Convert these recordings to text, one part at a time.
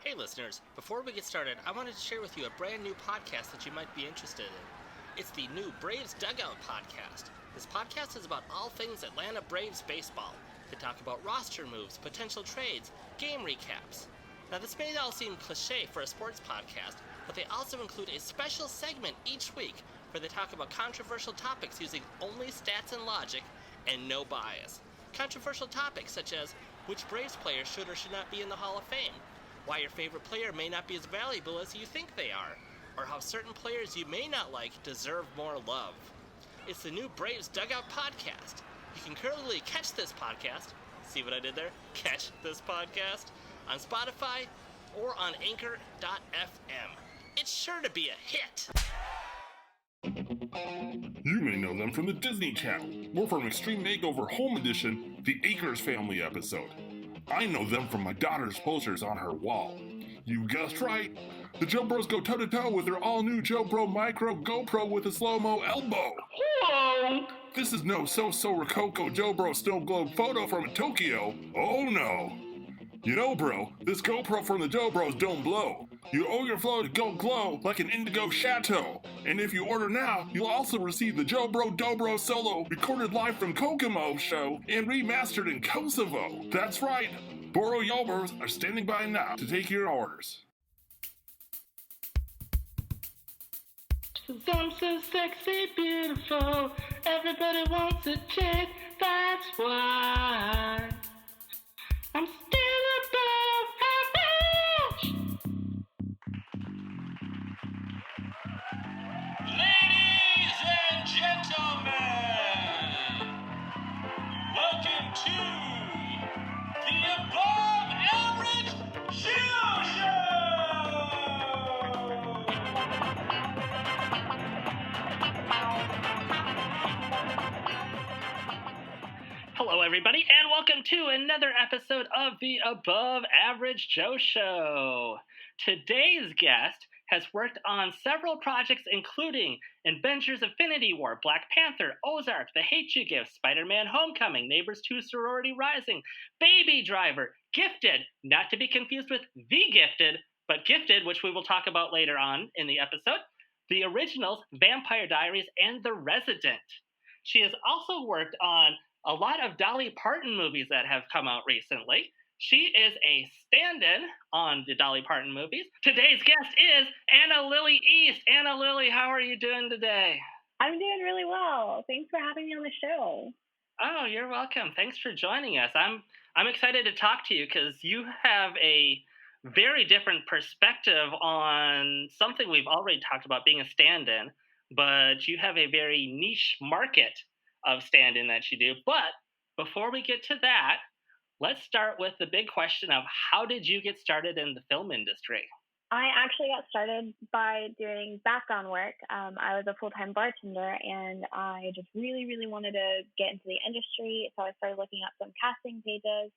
Hey listeners, before we get started, I wanted to share with you a brand new podcast that you might be interested in. It's the new Braves Dugout podcast. This podcast is about all things Atlanta Braves baseball. They talk about roster moves, potential trades, game recaps. Now this may all seem cliche for a sports podcast, but they also include a special segment each week where they talk about controversial topics using only stats and logic and no bias. Controversial topics such as which Braves player should or should not be in the Hall of Fame, why your favorite player may not be as valuable as you think they are, or how certain players you may not like deserve more love. It's the new Braves Dugout podcast. You can currently catch this podcast, see what I did there? Catch this podcast on Spotify or on Anchor.fm. It's sure to be a hit! You may know them from the Disney Channel, or from Extreme Makeover Home Edition, the Akers Family episode. I know them from my daughter's posters on her wall. You guessed right. The Joe Bros go toe-to-toe with their all-new Joe Bro Micro GoPro with a slow-mo elbow. Whoa! This is no so-so Rococo Joe Bro Snow Globe photo from Tokyo. Oh no! You know, bro, this GoPro from the Joe Bros don't blow. You owe your flow to go glow like an indigo chateau. And if you order now, you'll also receive the Joe Bro Dobro solo recorded live from Kokomo show and remastered in Kosovo. That's right, Boro Yobers are standing by now to take your orders. I'm so sexy, beautiful, everybody wants a chick, that's why I'm still above average. Ladies and gentlemen, welcome to the Above Average Show Show! Hello, everybody, and welcome to another episode of the Above Average Joe Show. Today's guest has worked on several projects, including Avengers Infinity War, Black Panther, Ozark, The Hate You Give, Spider-Man Homecoming, Neighbors 2 Sorority Rising, Baby Driver, Gifted, not to be confused with The Gifted, but Gifted, which we will talk about later on in the episode, The Originals, Vampire Diaries, and The Resident. She has also worked on a lot of Dolly Parton movies that have come out recently. She is a stand-in on the Dolly Parton movies. Today's guest is AnnaLily East. AnnaLily, how are you doing today? I'm doing really well. Thanks for having me on the show. Oh, you're welcome. Thanks for joining us. I'm excited to talk to you because you have a very different perspective on something we've already talked about, being a stand-in, but you have a very niche market of stand-in that you do. But before we get to that, let's start with the big question of how did you get started in the film industry? I actually got started by doing background work. I was a full-time bartender, and I just really, really wanted to get into the industry. So I started looking at some casting pages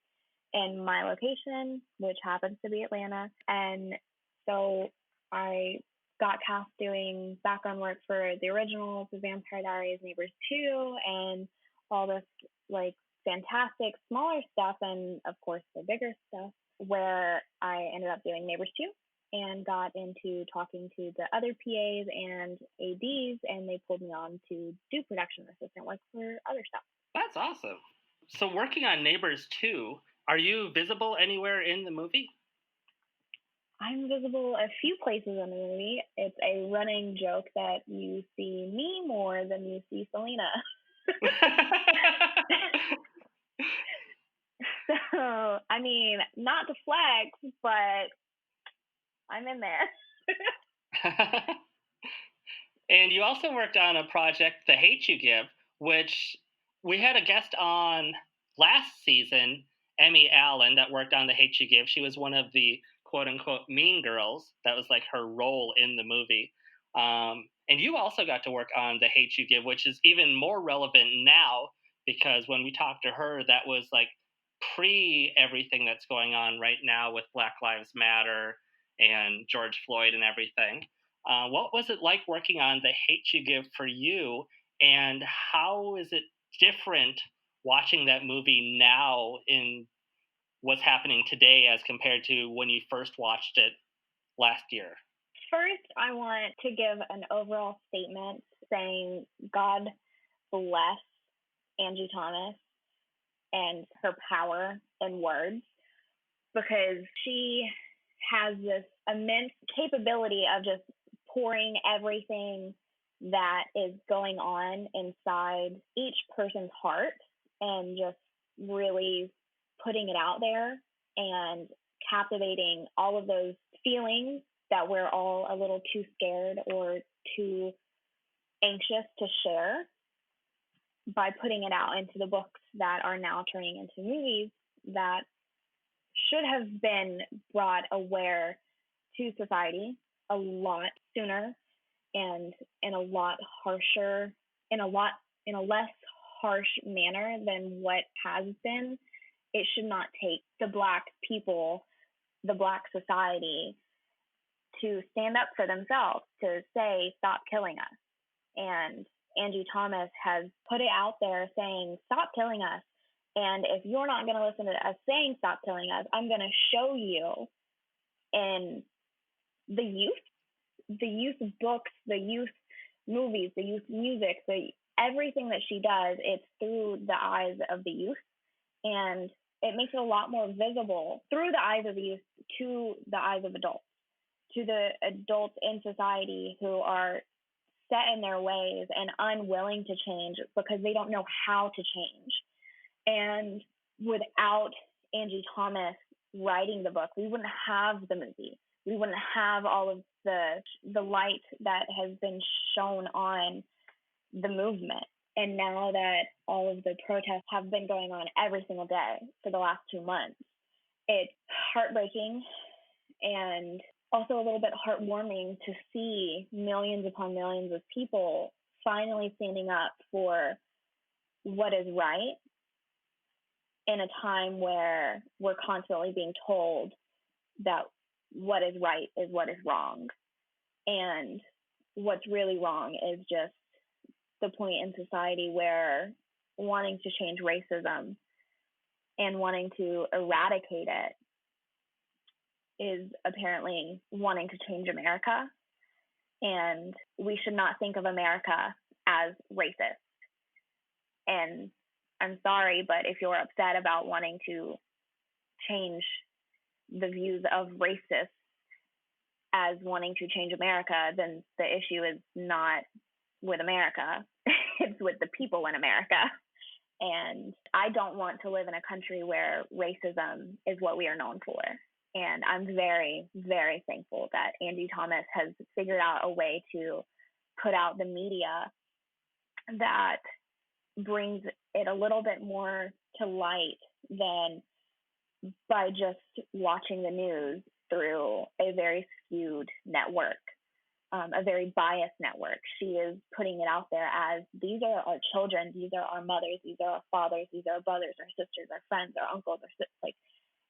in my location, which happens to be Atlanta. And so I got cast doing background work for The Originals, The Vampire Diaries, Neighbors 2, and all this like fantastic smaller stuff, and of course the bigger stuff, where I ended up doing Neighbors 2 and got into talking to the other PAs and ADs, and they pulled me on to do production assistant work for other stuff. That's awesome. So working on Neighbors 2, are you visible anywhere in the movie? I'm visible a few places in the movie. It's a running joke that you see me more than you see Selena. So, I mean, not to flex, but I'm in there. And you also worked on a project, The Hate You Give, which we had a guest on last season, Emmy Allen, that worked on The Hate You Give. She was one of the quote-unquote mean girls. That was like her role in the movie. And you also got to work on The Hate You Give, which is even more relevant now because when we talked to her, that was like pre everything that's going on right now with Black Lives Matter and George Floyd and everything. What was it like working on The Hate You Give for you, and how is it different watching that movie now in what's happening today as compared to when you first watched it last year? First, I want to give an overall statement saying God bless Angie Thomas and her power in words, because she has this immense capability of just pouring everything that is going on inside each person's heart and just really putting it out there and captivating all of those feelings that we're all a little too scared or too anxious to share, by putting it out into the books that are now turning into movies that should have been brought aware to society a lot sooner and in a lot harsher, in a less harsh manner than what has been. It should not take the Black people, the Black society, to stand up for themselves, to say, stop killing us. And Angie Thomas has put it out there saying, stop killing us. And if you're not going to listen to us saying stop killing us, I'm going to show you in the youth books, the youth movies, the youth music, everything that she does, it's through the eyes of the youth. And it makes it a lot more visible through the eyes of the youth to the eyes of adults, to the adults in society who are set in their ways and unwilling to change because they don't know how to change. And without Angie Thomas writing the book, we wouldn't have the movie. We wouldn't have all of the light that has been shown on the movement. And now that all of the protests have been going on every single day for the last 2 months, it's heartbreaking and also a little bit heartwarming to see millions upon millions of people finally standing up for what is right in a time where we're constantly being told that what is right is what is wrong. And what's really wrong is just the point in society where wanting to change racism and wanting to eradicate it is apparently wanting to change America. And we should not think of America as racist. And I'm sorry, but if you're upset about wanting to change the views of racists as wanting to change America, then the issue is not with America. It's with the people in America. And I don't want to live in a country where racism is what we are known for. And I'm very, very thankful that Angie Thomas has figured out a way to put out the media that brings it a little bit more to light than by just watching the news through a very skewed network, a very biased network. She is putting it out there as these are our children, these are our mothers, these are our fathers, these are our brothers, our sisters, our friends, our uncles, like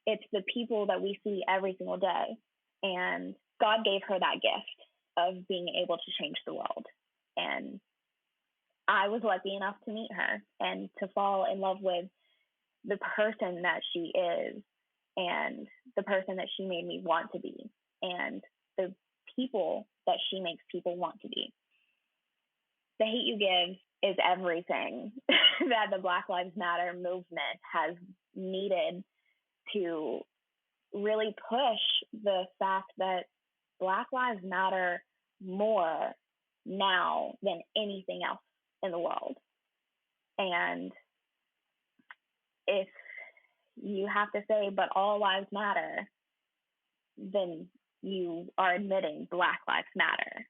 it's the people that we see every single day. And God gave her that gift of being able to change the world. And I was lucky enough to meet her and to fall in love with the person that she is and the person that she made me want to be and the people that she makes people want to be. The Hate U Give is everything that the Black Lives Matter movement has needed to really push the fact that Black Lives Matter more now than anything else in the world. And if you have to say, but all lives matter, then you are admitting Black Lives Matter.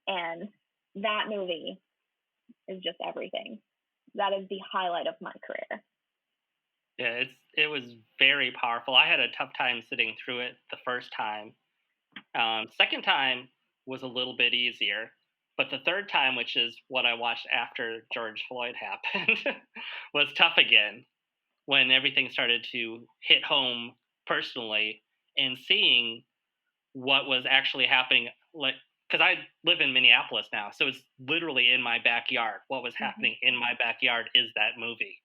And that movie is just everything. That is the highlight of my career. Yeah, it was very powerful. I had a tough time sitting through it the first time. Second time was a little bit easier. But the third time, which is what I watched after George Floyd happened, was tough again when everything started to hit home personally and seeing what was actually happening. Like, because I live in Minneapolis now, so it's literally in my backyard. What was happening in my backyard is that movie.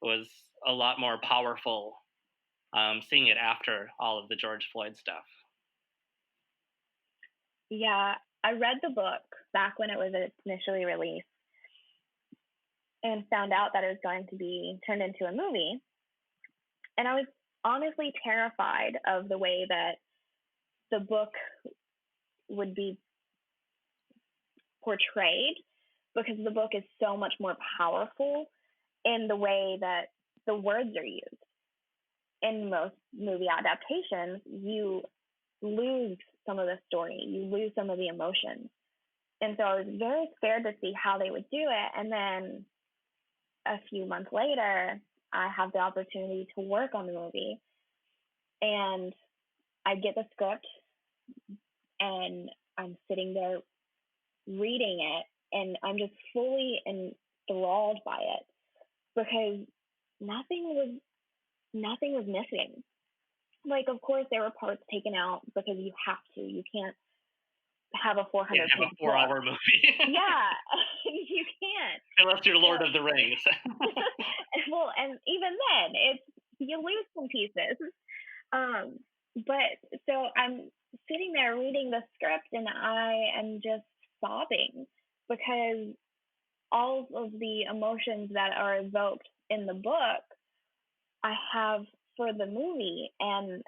It was a lot more powerful seeing it after all of the George Floyd stuff. Yeah, I read the book back when it was initially released and found out that it was going to be turned into a movie. And I was honestly terrified of the way that the book would be portrayed, because the book is so much more powerful in the way that the words are used. In most movie adaptations, you lose some of the story, you lose some of the emotions. And so I was very scared to see how they would do it. And then a few months later, I have the opportunity to work on the movie. And I get the script and I'm sitting there reading it, and I'm just fully enthralled by it, because nothing was missing. Like, of course, there were parts taken out because you have to. You can't have a 400 have a 4-hour movie. Yeah, you can't. Unless you're Lord of the Rings. Well, and even then, you lose some pieces. But so I'm sitting there reading the script, and I am just sobbing, because all of the emotions that are evoked in the book I have for the movie. And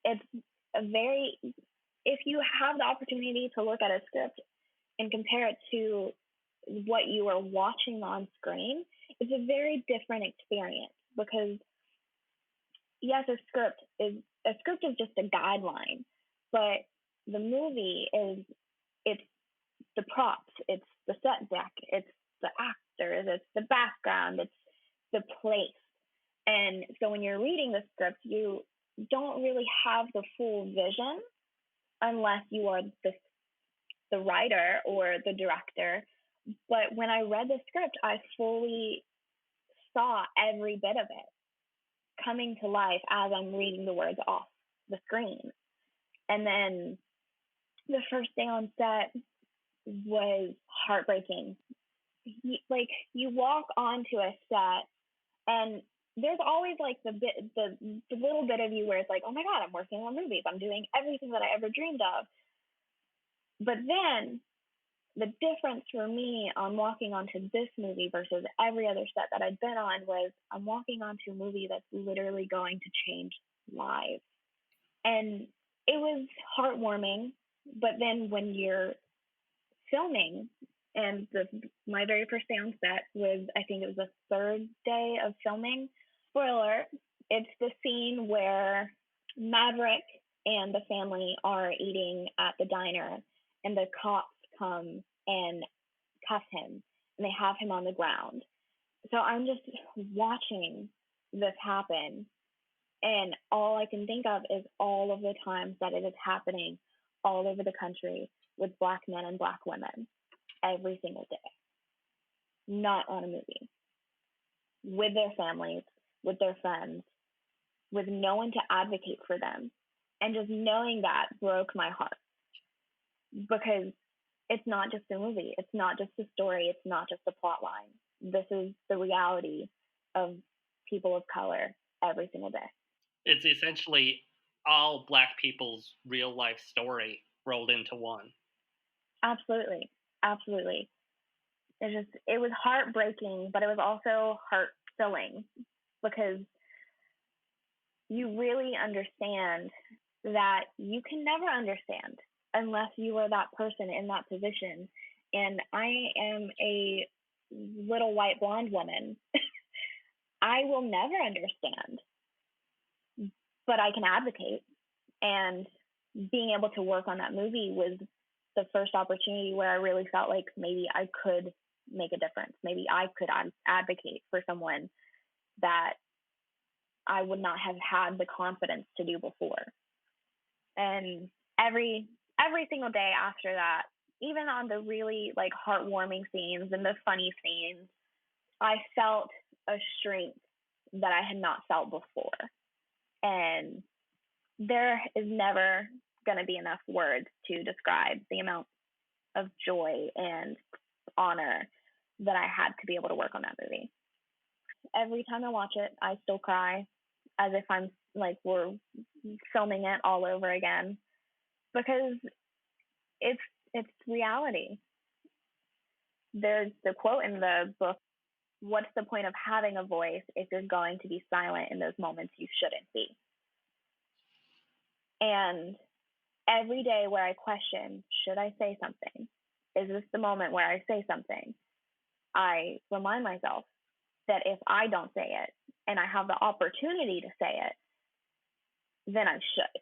it's if you have the opportunity to look at a script and compare it to what you are watching on screen, it's a very different experience, because yes, a script is just a guideline, but the movie it's the props, it's the set deck, it's the actors, it's the background, it's the place. And so when you're reading the script, you don't really have the full vision unless you are the writer or the director. But when I read the script, I fully saw every bit of it coming to life as I'm reading the words off the screen. And then the first day on set was heartbreaking. You walk onto a set, and there's always like the little bit of you where it's like, oh my God, I'm working on movies. I'm doing everything that I ever dreamed of. But then the difference for me on walking onto this movie versus every other set that I'd been on was I'm walking onto a movie that's literally going to change lives. And it was heartwarming. But then when you're filming, and my very first day on set was, I think it was the third day of filming. Spoiler, it's the scene where Maverick and the family are eating at the diner, and the cops come and cuff him, and they have him on the ground. So I'm just watching this happen, and all I can think of is all of the times that it is happening all over the country with Black men and Black women every single day, not on a movie, with their families, with their friends, with no one to advocate for them. And just knowing that broke my heart, because it's not just a movie. It's not just a story. It's not just a plot line. This is the reality of people of color every single day. It's essentially all Black people's real life story rolled into one. Absolutely. Absolutely. It was heartbreaking, but it was also heart-filling, because you really understand that you can never understand unless you are that person in that position. And I am a little white blonde woman. I will never understand, but I can advocate. And being able to work on that movie was the first opportunity where I really felt like maybe I could make a difference. Maybe I could advocate for someone that I would not have had the confidence to do before. And every single day after that, even on the really like heartwarming scenes and the funny scenes, I felt a strength that I had not felt before. And there is never going to be enough words to describe the amount of joy and honor that I had to be able to work on that movie. Every time I watch it, I still cry. as if I'm like we're filming it all over again, because it's reality. There's the quote in the book, what's the point of having a voice if you're going to be silent in those moments you shouldn't be? And every day where I question, should I say something? Is this the moment where I say something? I remind myself that if I don't say it and I have the opportunity to say it, then I should.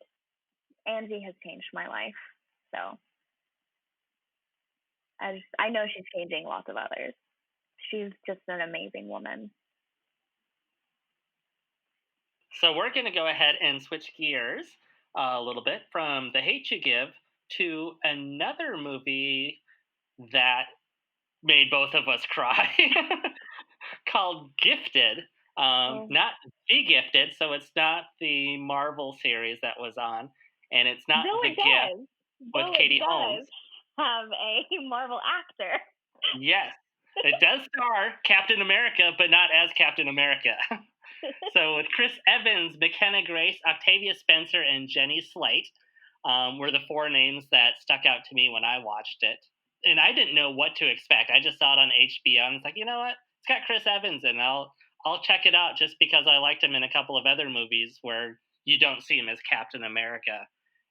Angie has changed my life. So I know she's changing lots of others. She's just an amazing woman. So we're going to go ahead and switch gears a little bit from The Hate You Give to another movie that made both of us cry called Gifted. Not The Gifted, so it's not the Marvel series that was on, and it's not Though The it Gift does. with Though Katie it does Holmes. have a Marvel actor. Yes, it does star Captain America, but not as Captain America. So with Chris Evans, McKenna Grace, Octavia Spencer, and Jenny Slate were the four names that stuck out to me when I watched it. And I didn't know what to expect. I just saw it on HBO, and it's like, you know what? It's got Chris Evans, and I'll check it out just because I liked him in a couple of other movies where you don't see him as Captain America.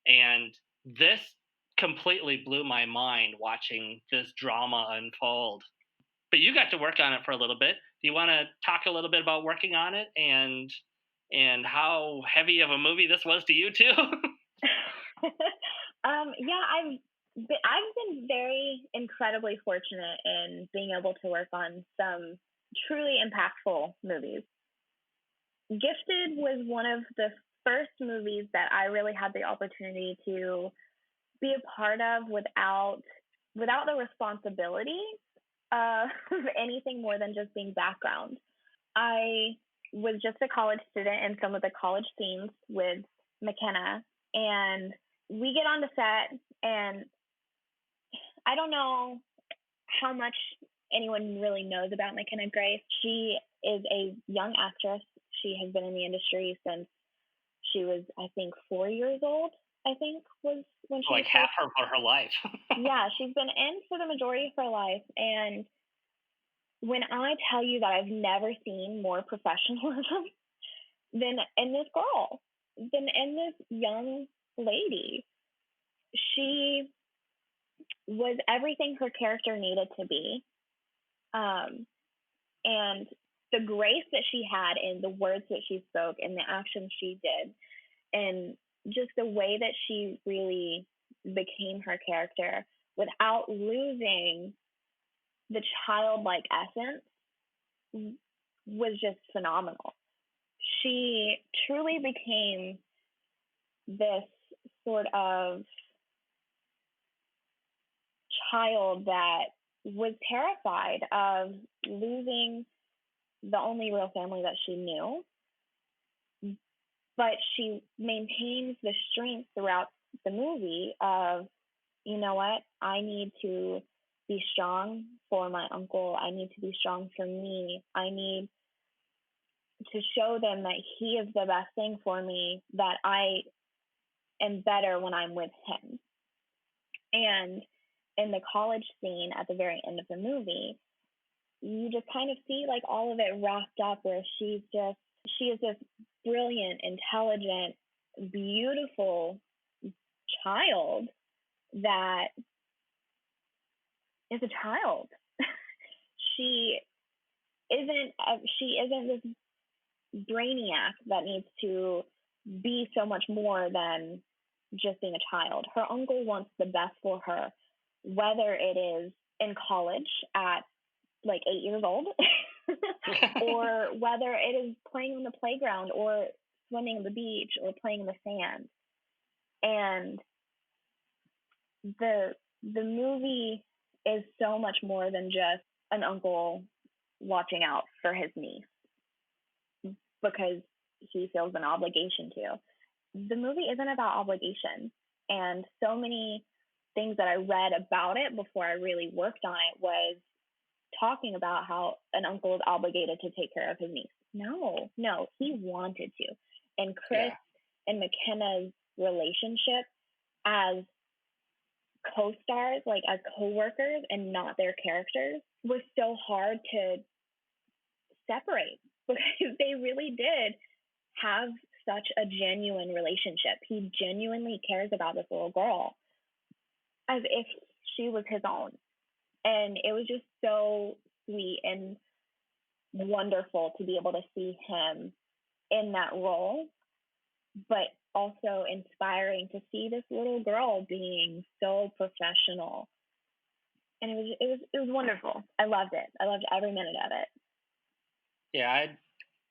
And this completely blew my mind watching this drama unfold. But you got to work on it for a little bit. Do you want to talk a little bit about working on it and how heavy of a movie this was to you too? Yeah, I've been very incredibly fortunate in being able to work on some truly impactful movies. Gifted was one of the first movies that I really had the opportunity to be a part of without the responsibility of anything more than just being background. I was just a college student in some of the college scenes with McKenna, and we get on the set, and I don't know how much anyone really knows about McKenna Grace. She is a young actress. She has been in the industry since she was, I think, 4 years old. I think was when she like was half of her life. Yeah, she's been in for the majority of her life, and when I tell you that I've never seen more professionalism than in this girl, than in this young lady, she was everything her character needed to be. And the grace that she had in the words that she spoke and the actions she did, and just the way that she really became her character without losing the childlike essence was just phenomenal. She truly became this sort of child that was terrified of losing the only real family that she knew, but she maintains the strength throughout the movie of, you know what, I need to be strong for my uncle. I need to be strong for me. I need to show them that he is the best thing for me, that I am better when I'm with him. And in the college scene at the very end of the movie, you just kind of see like all of it wrapped up where she is this brilliant, intelligent, beautiful child that is a child. she isn't this brainiac that needs to be so much more than just being a child. Her uncle wants the best for her, whether it is in college at like 8 years old or whether it is playing on the playground or swimming on the beach or playing in the sand. And the movie is so much more than just an uncle watching out for his niece because he feels an obligation to. The movie isn't about obligation. And so many things that I read about it before I really worked on it was talking about how an uncle is obligated to take care of his niece. No, he wanted to. And Chris and McKenna's relationship as co-stars, like as co-workers and not their characters, was so hard to separate because they really did have such a genuine relationship. He genuinely cares about this little girl as if she was his own. And it was just so sweet and wonderful to be able to see him in that role, but also inspiring to see this little girl being so professional. And it was wonderful. I loved it. I loved every minute of it. Yeah,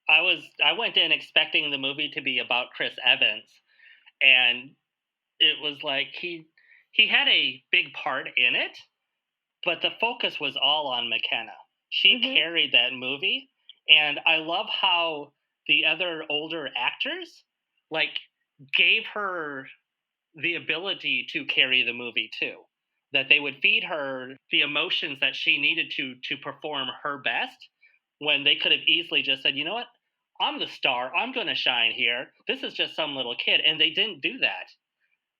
I went in expecting the movie to be about Chris Evans, and it was like he had a big part in it, but the focus was all on McKenna. She carried that movie, and I love how the other older actors like gave her the ability to carry the movie too. That they would feed her the emotions that she needed to perform her best, when they could have easily just said, you know what, I'm the star, I'm going to shine here. This is just some little kid. And they didn't do that.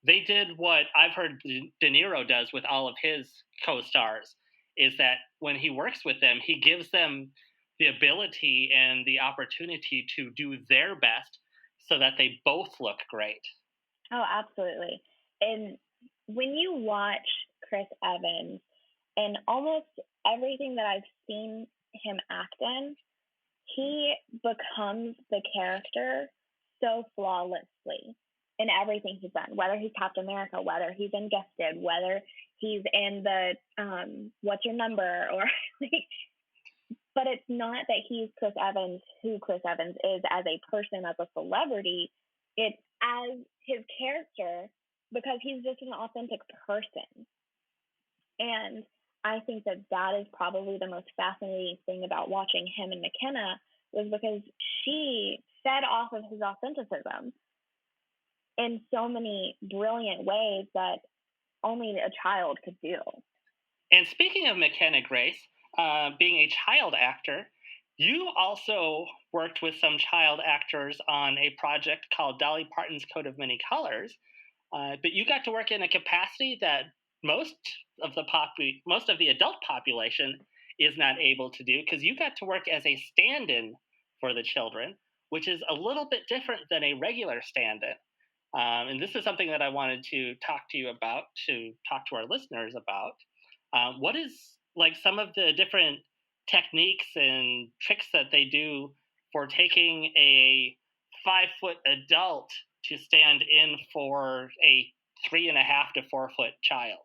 They did what I've heard De Niro does with all of his co-stars, is that when he works with them, he gives them the ability and the opportunity to do their best so that they both look great. Oh, absolutely. And when you watch Chris Evans and almost everything that I've seen him act in, he becomes the character so flawlessly in everything he's done, whether he's Captain America, whether he's in Gifted, whether he's in the What's Your Number, or but it's not that he's Chris Evans, who Chris Evans is as a person, as a celebrity. It's as his character, because he's just an authentic person. And I think that that is probably the most fascinating thing about watching him and McKenna, was because she fed off of his authenticism in so many brilliant ways that only a child could do. And speaking of McKenna Grace, being a child actor, you also worked with some child actors on a project called Dolly Parton's Coat of Many Colors, but you got to work in a capacity that most of the adult population is not able to do, because you got to work as a stand-in for the children, which is a little bit different than a regular stand-in. And this is something that I wanted to talk to you about, to talk to our listeners about. What is like some of the different techniques and tricks that they do for taking a 5-foot adult to stand in for a 3.5 to 4 foot child?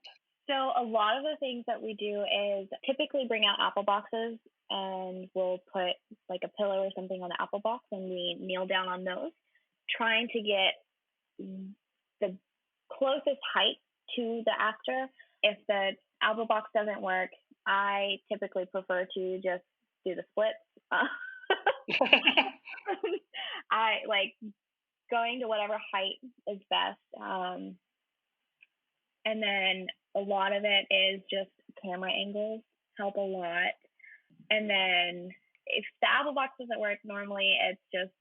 So a lot of the things that we do is typically bring out apple boxes, and we'll put like a pillow or something on the apple box, and we kneel down on those, trying to get the closest height to the actor. If the apple box doesn't work, I typically prefer to just do the splits. I like going to whatever height is best. And then a lot of it is just camera angles help a lot. And then if the apple box doesn't work, normally it's just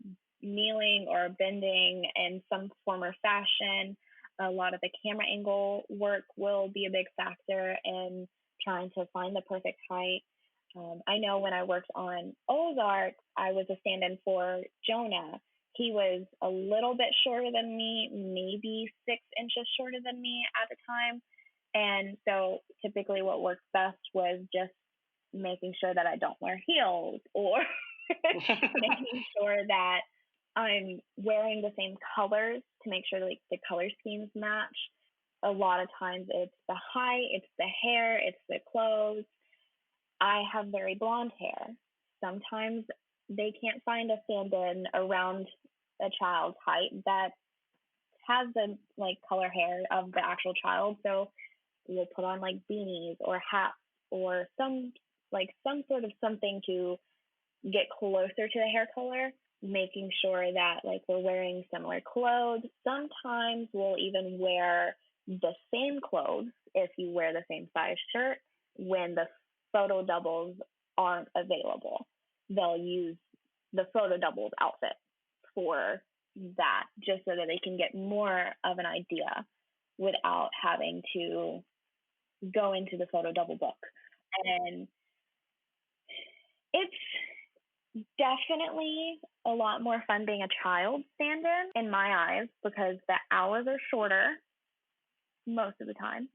kneeling or bending in some form or fashion. A lot of the camera angle work will be a big factor in trying to find the perfect height. I know when I worked on Ozark, I was a stand-in for Jonah. He was a little bit shorter than me, maybe 6 inches shorter than me at the time. And so typically what worked best was just making sure that I don't wear heels, or making sure that I'm wearing the same colors to make sure like the color schemes match. A lot of times it's the height, it's the hair, it's the clothes. I have very blonde hair. Sometimes they can't find a stand-in around a child's height that has the like color hair of the actual child. So we'll put on like beanies or hats or some sort of something to get closer to the hair color, making sure that like we're wearing similar clothes. Sometimes we'll even wear the same clothes if you wear the same size shirt when the photo doubles aren't available. They'll use the photo doubles outfit for that, just so that they can get more of an idea without having to go into the photo double book. And it's definitely a lot more fun being a child stand-in my eyes, because the hours are shorter most of the time.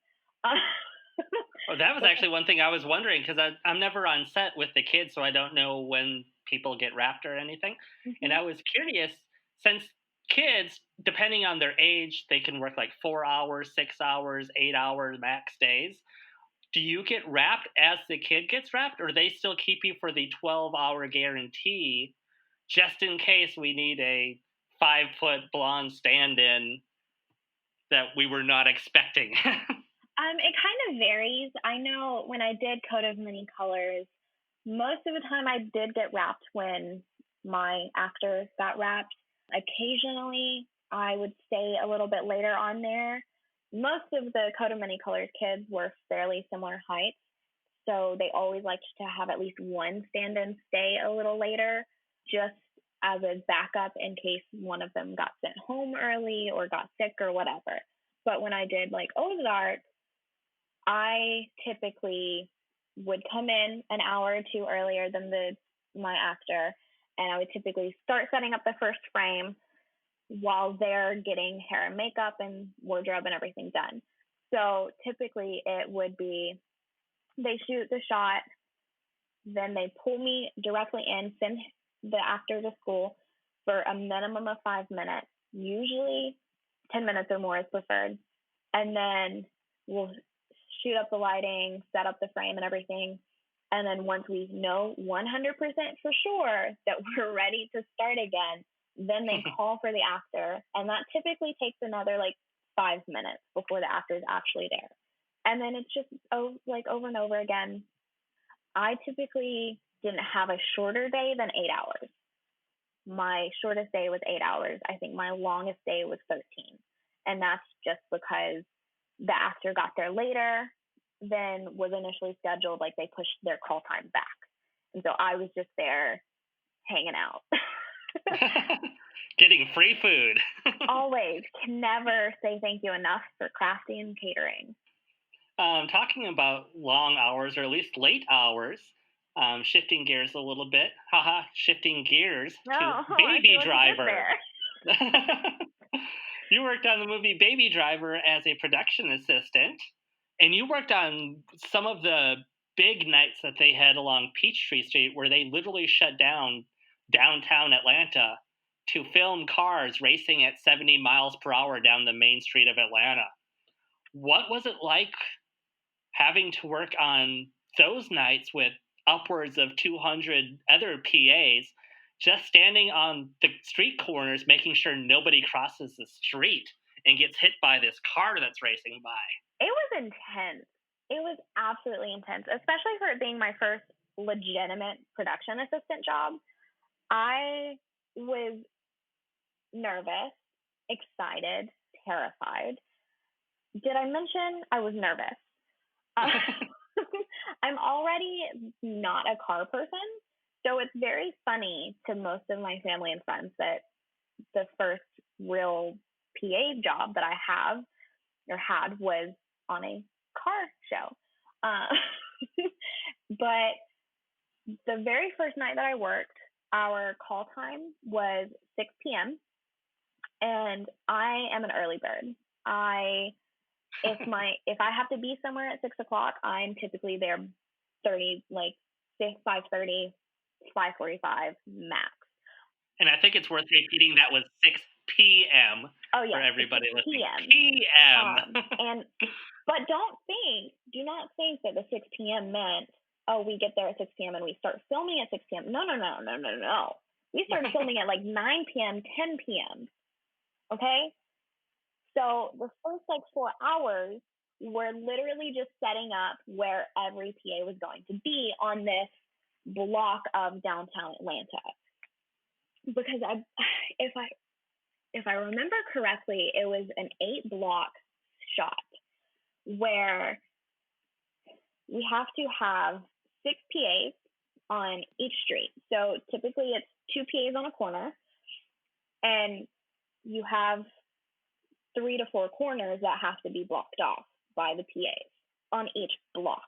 Oh, that was actually one thing I was wondering, because I'm never on set with the kids, so I don't know when people get wrapped or anything. And I was curious, since kids, depending on their age, they can work like 4 hours, 6 hours, 8 hours max days. Do you get wrapped as the kid gets wrapped, or they still keep you for the 12-hour guarantee just in case we need a 5-foot blonde stand-in that we were not expecting? It kind of varies. I know when I did Coat of Many Colors, most of the time I did get wrapped when my actors got wrapped. Occasionally, I would stay a little bit later on there. Most of the Coat of Many Colors kids were fairly similar heights, so they always liked to have at least one stand-in stay a little later, just as a backup in case one of them got sent home early or got sick or whatever. But when I did like Ozark, I typically would come in an hour or two earlier than my actor, and I would typically start setting up the first frame while they're getting hair and makeup and wardrobe and everything done. So typically it would be they shoot the shot, then they pull me directly in, send the actor to school for a minimum of 5 minutes. Usually 10 minutes or more is preferred. And then we'll shoot up the lighting, set up the frame and everything. And then once we know 100% for sure that we're ready to start again, then they call for the actor. And that typically takes another like 5 minutes before the actor is actually there. And then it's just over and over again. I typically didn't have a shorter day than 8 hours. My shortest day was 8 hours. I think my longest day was 13. And that's just because the actor got there later than was initially scheduled. Like they pushed their call time back. And so I was just there hanging out. Getting free food. Always. Can never say thank you enough for crafting and catering. Talking about long hours, or at least late hours, shifting gears a little bit. Shifting gears to Baby Driver. You worked on the movie Baby Driver as a production assistant, and you worked on some of the big nights that they had along Peachtree Street, where they literally shut down downtown Atlanta to film cars racing at 70 miles per hour down the main street of Atlanta. What was it like having to work on those nights with upwards of 200 other PAs just standing on the street corners, making sure nobody crosses the street and gets hit by this car that's racing by? It was intense. It was absolutely intense, especially for it being my first legitimate production assistant job. I was nervous, excited, terrified. Did I mention I was nervous? I'm already not a car person, so it's very funny to most of my family and friends that the first real PA job that I have or had was on a car show. But the very first night that I worked, our call time was 6 p.m. and I am an early bird. If I have to be somewhere at 6 o'clock, I'm typically there 5:30, 5:45 max. And I think it's worth repeating that was 6 p.m. Oh, yeah, for everybody listening. PM. PM. But do not think that the 6 p.m. meant, oh, we get there at 6 p.m. and we start filming at 6 p.m. No. We started filming at like 9 p.m., 10 p.m. Okay? So the first 4 hours were literally just setting up where every PA was going to be on this block of downtown Atlanta. Because if I remember correctly, it was an 8-block shot where we have to have 6 PAs on each street. So typically it's 2 PAs on a corner, and you have 3 to 4 corners that have to be blocked off by the PAs on each block.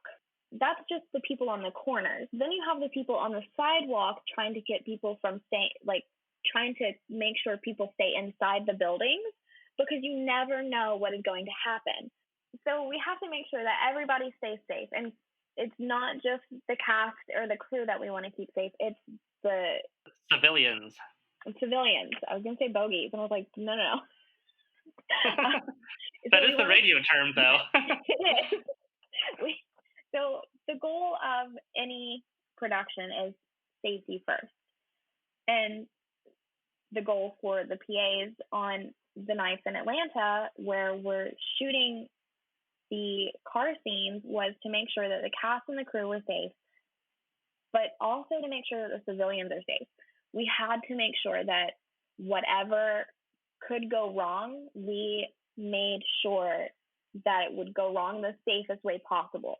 That's just the people on the corners. Then you have the people on the sidewalk trying to get people from trying to make sure people stay inside the buildings, because you never know what is going to happen. So we have to make sure that everybody stays safe. And it's not just the cast or the crew that we want to keep safe. It's the civilians. Civilians. I was going to say bogeys, and I was like, no. That is the radio term, though. It is. So the goal of any production is safety first. And the goal for the PAs on the nights in Atlanta where we're shooting the car scenes was to make sure that the cast and the crew were safe, but also to make sure that the civilians are safe. We had to make sure that whatever could go wrong, we made sure that it would go wrong the safest way possible.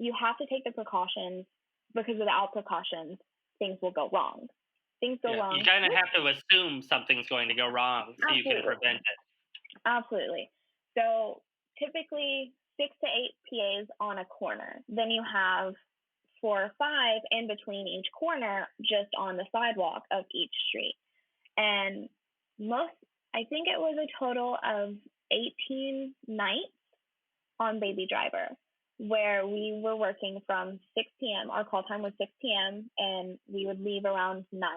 You have to take the precautions, because without precautions, things will go wrong. Things go wrong. You kind of have to assume something's going to go wrong so you can prevent it. Absolutely. So typically 6 to 8 PAs on a corner. Then you have 4 or 5 in between each corner, just on the sidewalk of each street. And I think it was a total of 18 nights on Baby Driver, where we were working from 6 p.m. Our call time was 6 p.m. and we would leave around 9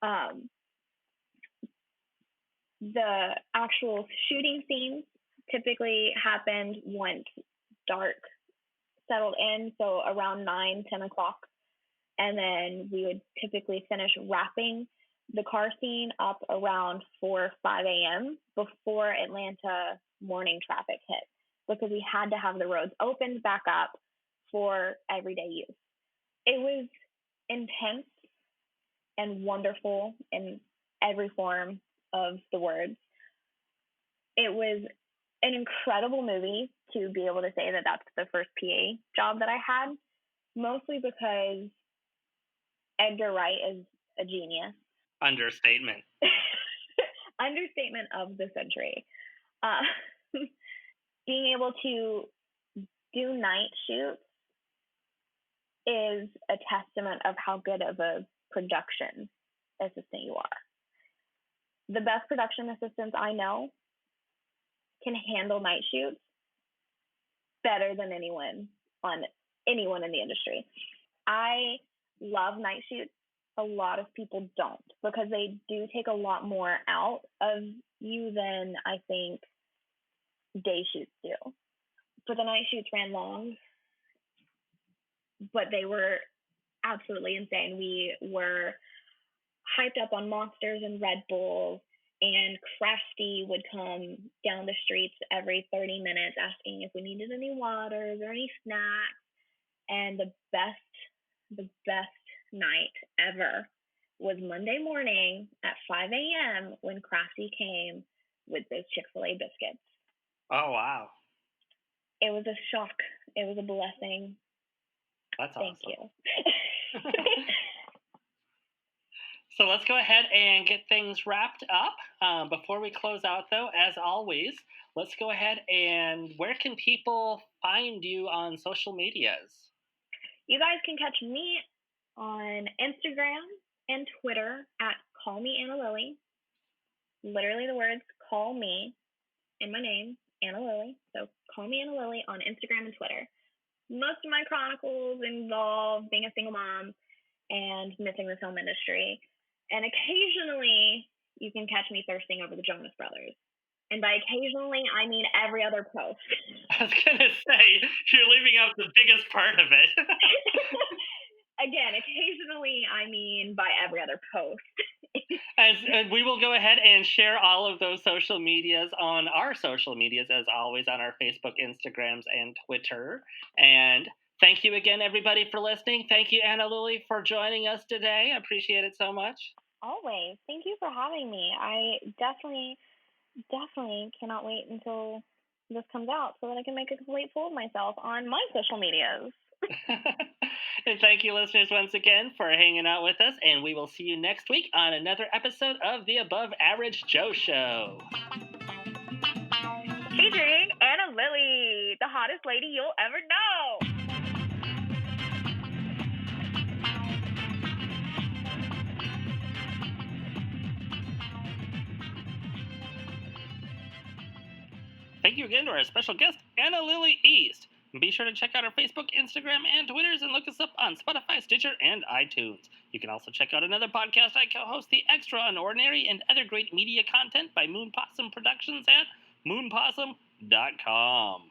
a.m. The actual shooting scenes typically happened once dark settled in, so around 9, 10 o'clock. And then we would typically finish wrapping the car scene up around 4 or 5 a.m. before Atlanta morning traffic hit, because we had to have the roads opened back up for everyday use. It was intense and wonderful in every form of the words. It was an incredible movie to be able to say that that's the first PA job that I had, mostly because Edgar Wright is a genius. Understatement. Understatement of the century. Being able to do night shoots is a testament of how good of a production assistant you are. The best production assistants I know can handle night shoots better than anyone in the industry. I love night shoots. A lot of people don't, because they do take a lot more out of you than I think day shoots do. But the night shoots ran long, but they were absolutely insane. We were hyped up on Monsters and Red Bulls, and Crafty would come down the streets every 30 minutes asking if we needed any waters or any snacks. And the best night ever was Monday morning at 5 a.m. when Crafty came with those Chick-fil-A biscuits. Oh, wow. It was a shock. It was a blessing. That's awesome. Thank you. So let's go ahead and get things wrapped up. Before we close out, though, as always, let's go ahead and where can people find you on social medias? You guys can catch me on Instagram and Twitter at Call Me AnnaLily. Literally the words "call me" in my name, AnnaLily. So Call Me AnnaLily on Instagram and Twitter. Most of my chronicles involve being a single mom and missing the film industry. And occasionally you can catch me thirsting over the Jonas Brothers. And by occasionally, I mean every other post. I was going to say, you're leaving out the biggest part of it. Again, occasionally, I mean by every other post. And we will go ahead and share all of those social medias on our social medias, as always, on our Facebook, Instagrams, and Twitter. And thank you again, everybody, for listening. Thank you, AnnaLily, for joining us today. I appreciate it so much. Always. Thank you for having me. I definitely cannot wait until this comes out so that I can make a complete fool of myself on my social medias. And thank you, listeners, once again for hanging out with us, and we will see you next week on another episode of the Above Average Joe Show. Featuring AnnaLily, the hottest lady you'll ever know. Thank you again to our special guest, AnnaLily East. And be sure to check out our Facebook, Instagram, and Twitters, and look us up on Spotify, Stitcher, and iTunes. You can also check out another podcast I co-host, The Extraordinary, and other great media content by Moon Possum Productions at moonpossum.com.